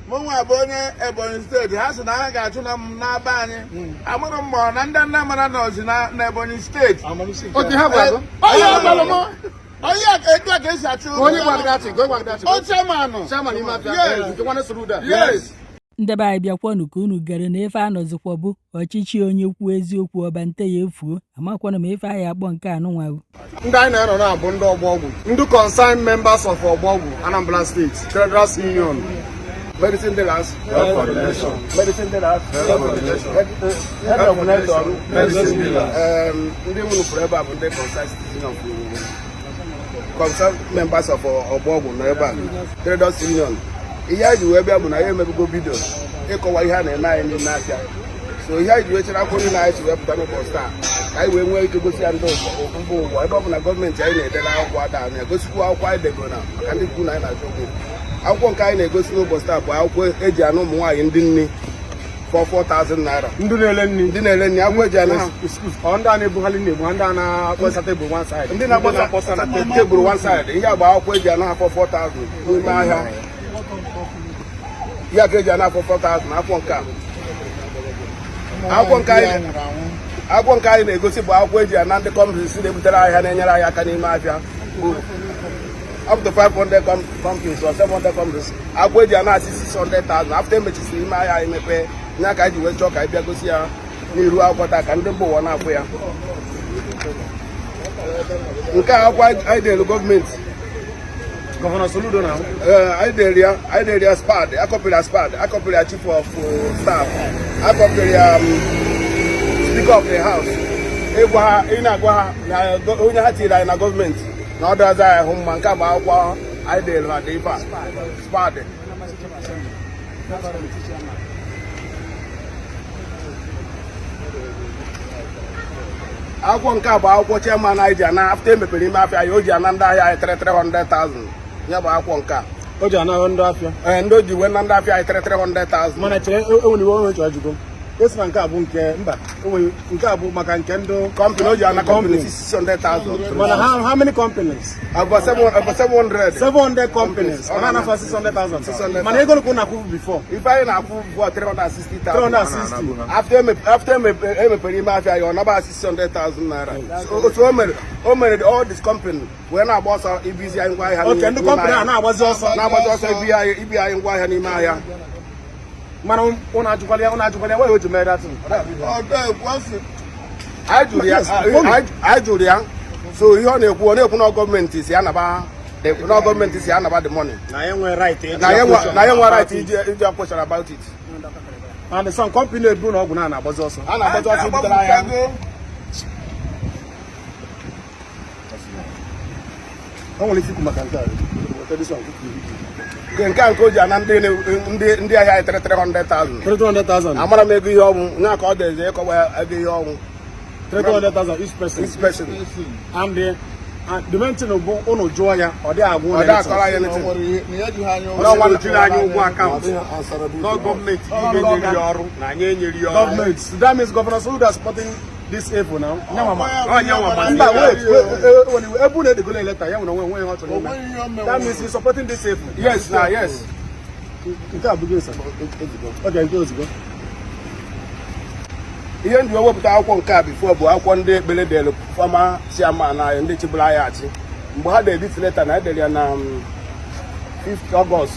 Mụnwa bụ onye Ebonyi steeti ha sị na ha ga-achụ na m n'aba anyị amụrụ m ma na ndị nna mara nọzi na Ebonyi steeti onye etu a ka esi achụ ndebe anyị bịakwanụ ka unu gere na efe anọzikwa bụ ọchịchị onye kwuo eziokwu ọba nte ya efuo amakwanụ ma efe anyị akpọ nke anụnwa ndị anyị na-anọ na bụ ndị ogbogwu ndị concerned members of ogbogwu Anambra State Traders Union medicine dealers health for the nation medicine dealers health for the nation head of nation medicine dealers ndị nwunu pụrụ ebe a bụ ndị concerned members of ogbogwu nọ ebe a Traders Union ihe anyị ji wee bịa bụ na ya emebugo vidio ịkọwa ihe a na-eme anyị n'ime afịa so ihe anyị ji wee chere akwụkwọ niile anyị ji wepụta n'ụbọchị taa ka anyị wee nwee ike gosi ya ndị mba ụwa ebe ọ bụ na gọọmenti anyị na-edela akwụkwọ ada na-egosikwa akwụkwọ anyị degoro na maka ndị kwu na anyị na-achọ okwu akwụkwọ nke anyị na-egosi n'ụbọchị taa bụ akwụkwọ eji anụ ụmụ nwaanyị ndị nni for 4,000 naira ndị na-ele nri akwụkwọ eji anụ ndị a na-ebugharị na-ebu ndị a na-akpọsa tebụl one side ndị na-akpọsa tebụl one side ihe a bụ akwụkwọ eji anụ ha for 4,000 n'ime ahịa ya ka eji anụ afọ 4,000 akwụkwọ nke anyị na-egosi bụ akwụkwọ eji ana ndị companies na-ebutere ahịa na-enyere anyị aka n'ime ahịa up to 500 companies or 700 companies akwụkwọ eji ana asị 600,000 after emechisiri ime ahịa anyị mepee nye aka anyị ji wee chọọ ka anyị bịa gosi ya n'iru akwụkwọ taa ka ndị mba ụwa na-akwụ ya nke a akwụkwọ anyị deelu gọọmenti Governor Soludo now. I did a SPAD. I copied a chief of staff. I copied speaker of the house. Onye ha tiri na government. Na others are home man ka ba akwa I did na the SPAD. Akwụkwọ nke a bụ akwụkwọ chairman anyị ji ana after emepere ime afịa ya o ji ana ndị ahịa anyị 300,000 ya bụ akwụkwọ nke a o ji ana ndị afịa ndị o ji wee na ndị afịa anyị 300,000 mana chere enwere onwe chọrọ ajụgo esi na nke a bụ nke mba nke a bụ maka nke ndị company o ji ana company 600,000 mana how many companies about 700 companies mana na 600,000 mana ego ko na akwụ before if anyị na-akwụ before 360,000 after emepere ime afịa ya ọ naba 600,000 naira otu o mere all this company wee na-agba ọsọ ibizi anyị ngwa ahịa okay ndị company a na-agbazi ọsọ ibi anyị ngwa ahịa n'ime ahịa mana ụnụ ajụkwala why would you make that thing? I jụrụ ya so ihe ọ na-ekwu na gọọmenti si anaba the money na ya nwere right iji question about it and some company ebu na ọgwụ na-agbazi ọsọ ibitere ahịa o nwere isi ikwu maka nke a nke o ji ana ndị ahịa anyị 300,000 amara m ego ihe ọnwụ nye ka ọ dị ịkọwa ego ihe ọnwụ 300,000 each person and the main thing bụ ụnụ jụọ ya ọ dị agwụ akọrọ anyị anyị ụgwọ akaụntụ gọọmenti enyere ya ọrụ na anyị enyere ya ọrụ gọọmenti that means Governor Soludo supporting this evil now ebu na edegolo eleta ya nwere onwe ihe ọ chọrọ that means he's supporting this evil yes nke a bụgo ọ ga nke ozugbo ihe ndị wepụta akwụkwọ nke a bifo bụ akwụkwọ ndị ekpere delu fọma chairman anyị ndị chịbụrụ anyị achị mgbe ha na-edit leta na edere ya na 5th August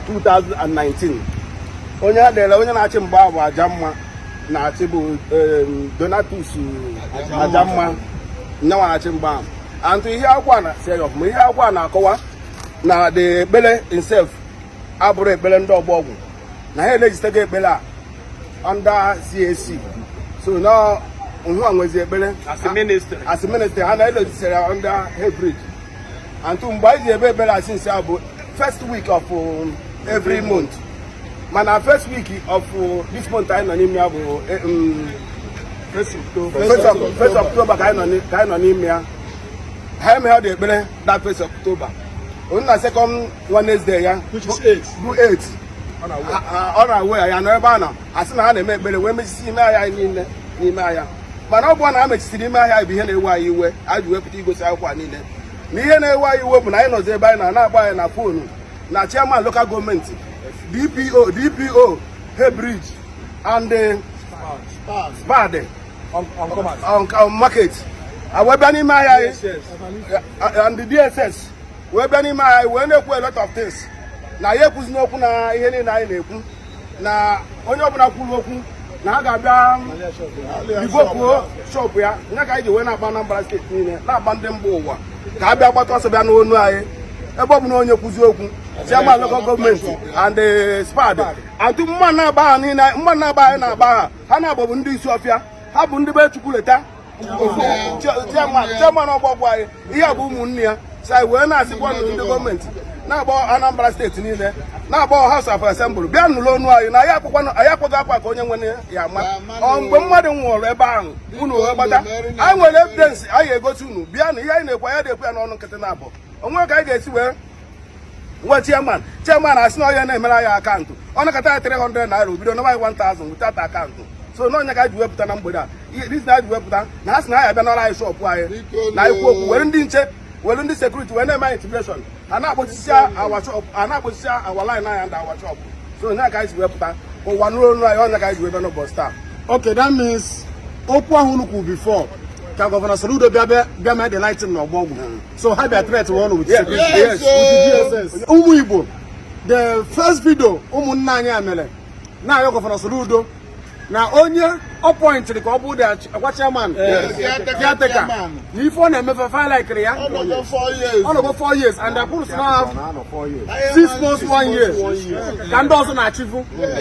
2019 onye ha dere onye na-achị mgbe ahụ bụ Ajamma na-achị bụ Donatus Ajamma nyanwa na-achị mgbe ahụ antụ ihe akwụkwọ na si ọfụma ihe akwụkwọ na-akọwa na the ekpere himself abụrụ ekpere ndị ọgbọgwụ na ha elejitego ekpere a under CAC so now nwa nwezi ekpere as a minister ha na-elejisere ya under Hebridge antụ mgbe anyị ji ebe ekpere a since ya bụ first week of every month mana first week of this month anyị nọ n'ime ya bụ 1st October ka anyị nọ n'ime ya ha emeghe dị ekpere that 1st October on na second Wednesday ya bụ 8 ọ na-awe ya nọ ebe a na asị na ha na-eme ekpere wee mechisi ime ahịa anyị niile n'ime ahịa mana ọ bụ na ha mechisiri ime ahịa bụ ihe na-ewe anyị iwe anyị ji wepụta igosi akwụkwọ niile na ihe na-ewe anyị iwe bụ na anyị nọzi ebe anyị na-agba anyị na fonu na chairman local gọọmenti DPO, Hay Bridge, and the Spade on market. We're banning my and the DSS. We're banning my when they put a lot of things. Now, you put no open any nine. Now, when you open up, now I got down the book shop here. Now, I went up on Anambra State, not Bandem Bowa. Kabia about us about no way. Above no your Puzoku, German local government, and the Spade. And to Manaba, Manaba, Hanaba, Bundi Sofia, Habundi Betukuleta, German Obogway, Yabunia. So when I see one in the government, now about Anambra State, now about House of Assembly, Bian Lonwa, and I have when on modern war, a bang, I will evidence I go to Bian, Yan, where they plan on Catanabo. On what I get where what chairman has no name account. On a Cata 300 naira, we don't know 1,000 without account. So no guy do up number that. This night we up that. Last night I been all I shop why. Now when didn't check. Well, in the security, when my integration, and I was share our shop, and I was share our line and our shop. So now guys we up that. Or one road right on the guys we don't know about staff. Okay, that means Okwa Hunuku before. Governor Soludo Bama the lighting of Ogbogwu. So how they threat one with security? Yes, with the DSS. Umuibo. The first video, Umunanya Mele. Now you Governor Soludo. Now only appoint the couple that watch your man. Caretaker. You phone them if I file like Ria. Over 4 years. All over 4 years. And the police now have 6 months, 1 year. Can also achieve.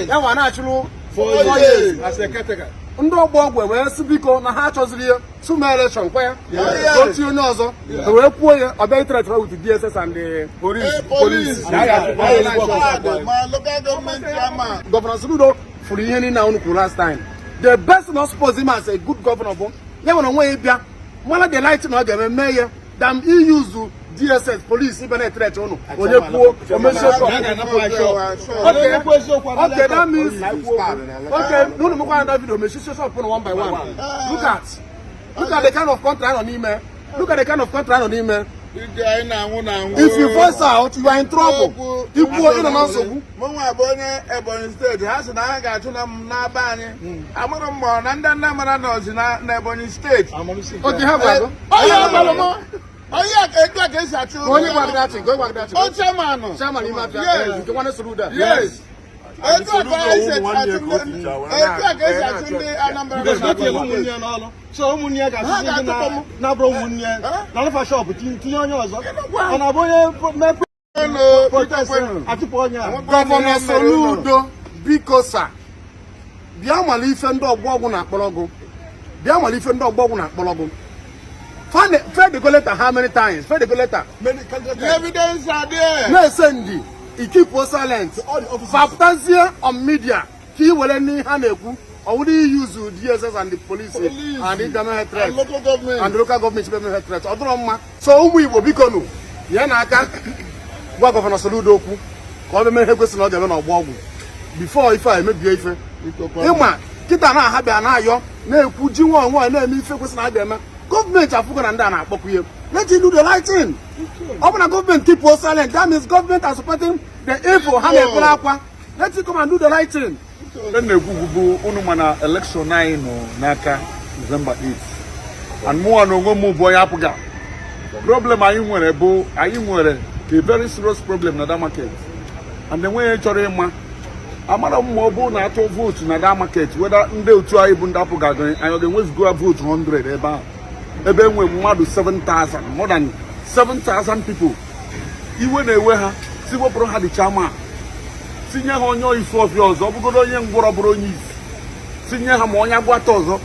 That one actually 4 years as a caretaker. Ndo Ogbogwu we sibiko na ha choziri two election kwa ya. Don't you know so? We pull a threat with the DSS and the police. My local government chairman. Governor Soludo for the year now last time. The best not suppose him as a good governor. They want to way bia. One of the lights now the mayor. Damn he use DSS police even a threat on. Okay, that means okay. No more that video. Me show up one by one. Look at the kind of contract on email. Look at the kind of contract on email. If you force out, you are in trouble. You go in and also. Mama Bonne, Ebony State has an anga to them na bani. I'm on more than Namaranos in Ebony State. Okay, have a Oh, yeah, it's actually. go back that. Oh, Chairman. Chairman, you want to do that? Yes. I thought I said, Anambra. So, Munia got now, bro, Munia. None of our shop, Governor Soludo, Bikosa. Biama Lifendo Ogbogwu na Akpologo. Biama Lifendo Ogbogwu na Akpologo. Fed the collector how many times? Fed the collector. The evidence are there. No, Sandy. He keep silent. Fantasia on media. He will any haneku. Or would he use the DSS and the police and the government threat and local government and the local government threat? So we will be gone. Yanaka. What Governor Soludo ku. Government has question on the Ogbogwu. Before if I make the Emma, kita na have an ayo. Na kuji one na me fe question na government are focused on that. Let him do the right thing. Open a government keep silent. That means government are supporting the evil. Let him come and do the right thing. Then the Gugu Unumana election 9 Naka November 8th. And more no move boy apuga. Problem are you a very serious problem na that market. And the way Chorema Amara Mobo na to vote na that market whether nde try even apuga and you can always go vote 100 eba. Ebe we more than 7,000, more than 7,000 people. Even a way see what pro had the chairman. Senior on your issue of yours, Obugo young Borobronis. Senior Hamonia Guatozo.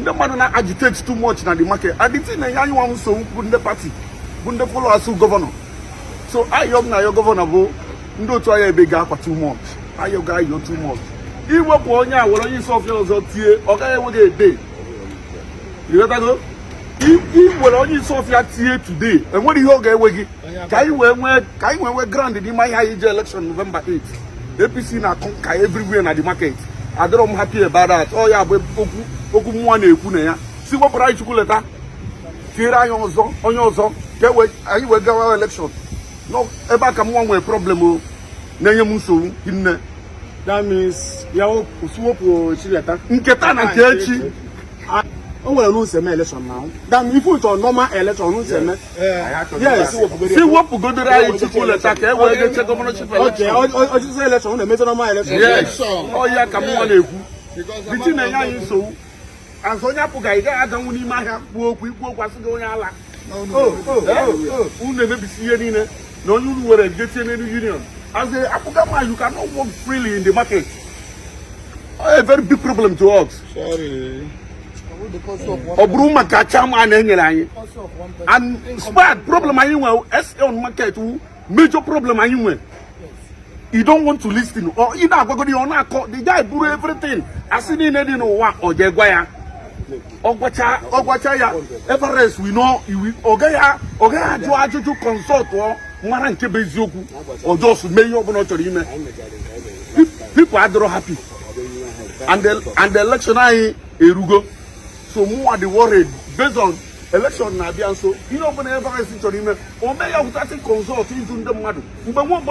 The man agitates too much in the market. I didn't know you want so good the party. Wouldn't the follow us governor. So I young now your governor go. No try a big gap for too much. I your guy you're too much. He work on ya when you solve yours or tear or guy with a day. You better go? He will only solve your tear today. And what do you get with? Can you wear granted in my high election November 8th? APC na conquer everywhere na the market. I don't am happy about that. Oh yeah, oku mwane ekune ya. See what price you letter. Tira on your zone. Get where are you go election? No, eba come one way problem. na-enye m nsogbu hinne. That means ya usuwopu chileta. Nketa na nke echi. O nwere no seme election now. That means if it's a normal election no seme. Yes, si wopu godoro anyị chukwu leta ka e wee ga-eche governorship election. Okay, o just election na mete normal election. Yes. O ya ka m na-ekwu. Biti na-enye anyị nsogbu. Azụ onye apụga ị gaghị aganwu n'ime ahịa kwuo okwu asị gị onye ala. Unu emebisi ihe niile na onye unu nwere jetie n'elu union. As a Apugama, you cannot walk freely in the market. A very big problem to us. Sorry. Obruma kachama and and bad problem anywhere. On market, major problem anywhere. You don't want to listen, or you know, the guy blew everything. I see in any no one or Jaguar. Ogwacha, Everest, we know you Ogaya, to consult or Maran Kebezoku or just mayor of Notre people are not happy. And the election I Erugo. So more the worried based on election Nabian. So you know when Everest into him or mayor of that consult into the mother. Mbamo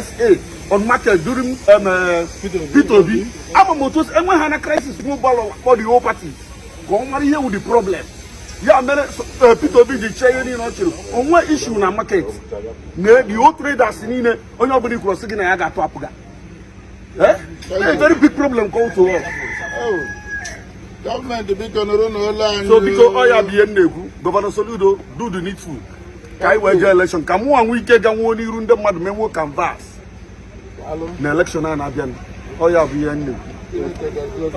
SA on market during P2B. I'm a motors and when a crisis mobile for the whole party. Go here with the problem. Yeah, P2B the chair in on what issue in a market. The old traders in on nobody crossing in a yaga to Apuga. A very big problem go to us. Oh, government the big on line. So because I be Governor Soludo do the needful. Kai wager election. Come on, we get one run the mad memo canvas. The election and Abian. Oh, yeah, be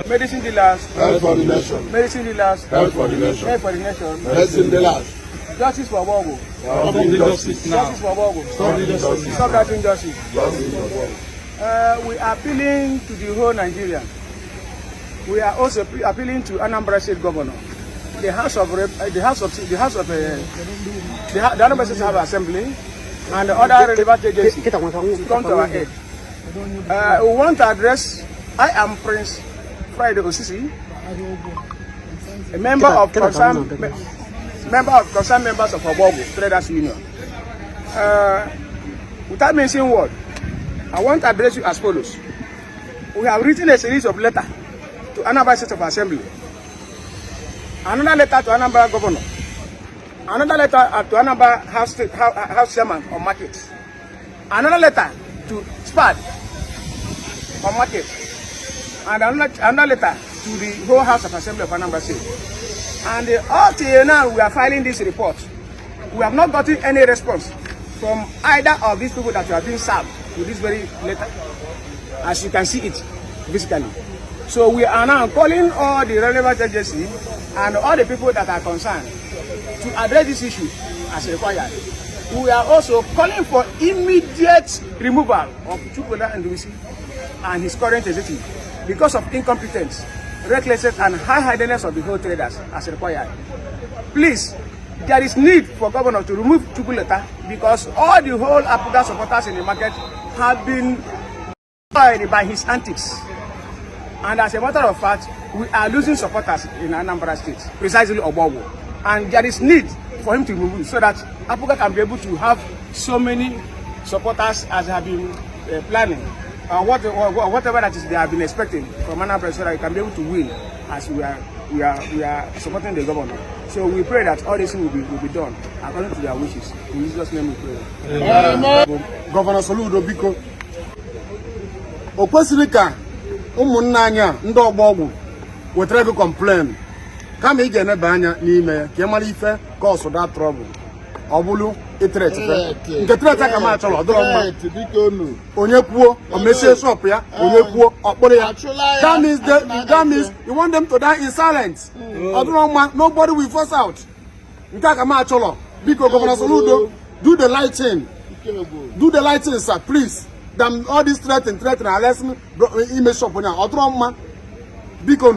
medicine dealers, Help for the nation. medicine dealers, Help for the nation. help for the nation. Medicine dealers. Justice for Ogbogwu. Stop the injustice now. Justice for Ogbogwu. Stop the injustice. Stop that injustice. Justice. We are appealing to the whole Nigeria. We are also appealing to Anambra State Governor, the House of the Anambra State House Assembly, and the other relevant agencies to come to our aid. We want to address. I am Prince Friday Osisi, a member of concerned members of Ogbogwu Traders Union. Without mentioning word, I want to address you as follows. We have written a series of letters to Anambra State of Assembly, another letter to Anambra Governor, another letter to Anambra House Chairman on Market, another letter to SPAD on Market, and another letter to the whole House of Assembly of Anambra State. And up till now, we are filing this report. We have not gotten any response from either of these people that have been served with this very letter, as you can see it physically. So we are now calling all the relevant agencies and all the people that are concerned to address this issue as required. We are also calling for immediate removal of Chukwuemeka Ndubuisi and his current executive because of incompetence, recklessness, and high-handedness of the whole traders as required. Please, there is need for governor to remove Chukwuemeka because all the whole Apuga supporters in the market have been destroyed by his antics. And as a matter of fact, we are losing supporters in Anambra State, precisely Ogbogwu. And there is need for him to remove so that Apuga can be able to have so many supporters as they have been planning. Whatever that is they have been expecting from Anambra, so that he can be able to win as we are supporting the governor. So we pray that all this will be done according to their wishes. In Jesus' name we pray. Governor Soludo biko o kwesịrị ka ụmụnna anyị a ndị Ogbogwu wetara gị complain kama ị ga-eneba anya n'ime ya ka ị mara ife cause that trouble ọ bụrụ itret nke tret ka ma achọrọ ọ dịrọ mma onye kwuo o mesie shop ya onye kwuo ọ kpụrụ ya that means you want them to die in silence ọ dịrọ mma nobody will force out nke ka ma achọrọ biko Governor Soludo do the lighting sir please than all this threat and lesson image shop on ya ọ dịrọ mma biko